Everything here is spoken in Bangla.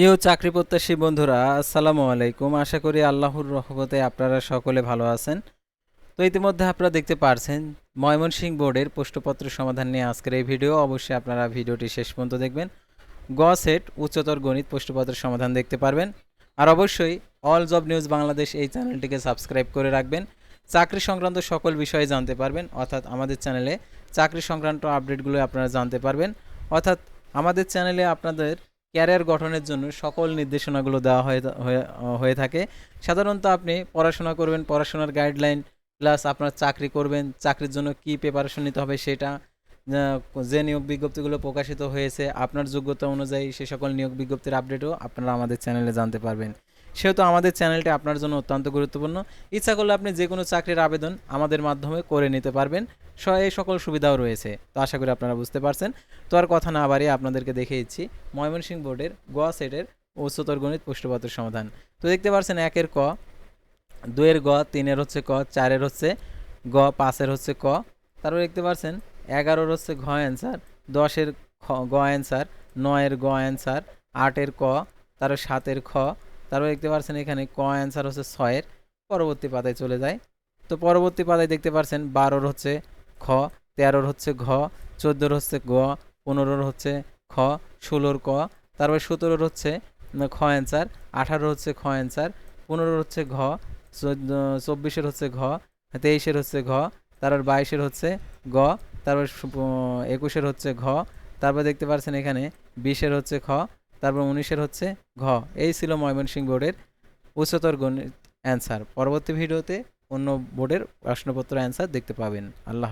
প্রিয় চাকরি প্রত্যাশী বন্ধুরা, আসসালামু আলাইকুম। আশা করি আল্লাহর রহমতে আপনারা সকলে ভালো আছেন। তো ইতিমধ্যে আপনারা দেখতে পারছেন ময়মনসিংহ বোর্ডের প্রশ্নপত্র সমাধান নিয়ে আজকের এই ভিডিও। অবশ্যই আপনারা ভিডিওটি শেষ পর্যন্ত দেখবেন। গ সেট উচ্চতর গণিত প্রশ্নপত্রের সমাধান দেখতে পারবেন। আর অবশ্যই অল জব নিউজ বাংলাদেশ এই চ্যানেলটিকে সাবস্ক্রাইব করে রাখবেন। চাকরি সংক্রান্ত সকল বিষয়ে জানতে পারবেন, অর্থাৎ আমাদের চ্যানেলে চাকরি সংক্রান্ত আপডেটগুলো আপনারা জানতে পারবেন। অর্থাৎ আমাদের চ্যানেলে আপনাদের ক্যারিয়ার গঠনের জন্য সকল নির্দেশনাগুলো দেওয়া হয়ে থাকে। সাধারণত আপনি পড়াশোনা করবেন, পড়াশোনার গাইডলাইন প্লাস আপনার চাকরি করবেন, চাকরির জন্য কী প্রিপারেশন নিতে হবে সেটা, যে নিয়োগ বিজ্ঞপ্তিগুলো প্রকাশিত হয়েছে আপনার যোগ্যতা অনুযায়ী সে সকল নিয়োগ বিজ্ঞপ্তির আপডেটও আপনারা আমাদের চ্যানেলে জানতে পারবেন। সেহেতু আমাদের চ্যানেলটি আপনার জন্য অত্যন্ত গুরুত্বপূর্ণ। ইচ্ছা করলে আপনি যে কোনো চাকরির আবেদন আমাদের মাধ্যমে করে নিতে পারবেন। এই সকল সুবিধাও রয়েছে। তো আশা করি আপনারা বুঝতে পারছেন। তো আর কথা না বাড়িয়ে আপনাদেরকে দেখে দিচ্ছি ময়মনসিংহ বোর্ডের গ সেটের উচ্চতর গণিত প্রশ্নপত্রের সমাধান। তো দেখতে পাচ্ছেন 1-এর ক, 2-এর গ, 3-এর হচ্ছে ক, 4-এর হচ্ছে গ, 5-এর হচ্ছে ক, তারপর দেখতে পাচ্ছেন 11-এর হচ্ছে ঘ অ্যান্সার, 10-এর গ অ্যান্সার, 9-এর গ অ্যান্সার, 8-এর ক, তারপর 7-এর খ, তারপর দেখতে পাচ্ছেন এখানে ক অ্যান্সার হচ্ছে 6-এর। পরবর্তী পাতায় চলে যায়। তো পরবর্তী পাতায় দেখতে পাচ্ছেন 12-র হচ্ছে খ, 13-র হচ্ছে ঘ, 14-র হচ্ছে গ, 15-র হচ্ছে খ, 16-র ক, তারপর 17-র হচ্ছে খ অ্যান্সার, 18-র হচ্ছে খ অ্যান্সার, 15-র হচ্ছে ঘ, 24-এর হচ্ছে ঘ, 23-এর হচ্ছে ঘ, তারপর 22-এর হচ্ছে গ, তারপর 21-এর হচ্ছে ঘ, তারপর দেখতে পাচ্ছেন এখানে 20-এর হচ্ছে খ, তারপর 19-এর হচ্ছে ঘ। এই ছিল ময়মনসিংহ বোর্ডের উচ্চতর গণিত অ্যান্সার। পরবর্তী ভিডিওতে অন্য বোর্ডের প্রশ্নপত্র অ্যান্সার দেখতে পাবেন। আল্লাহ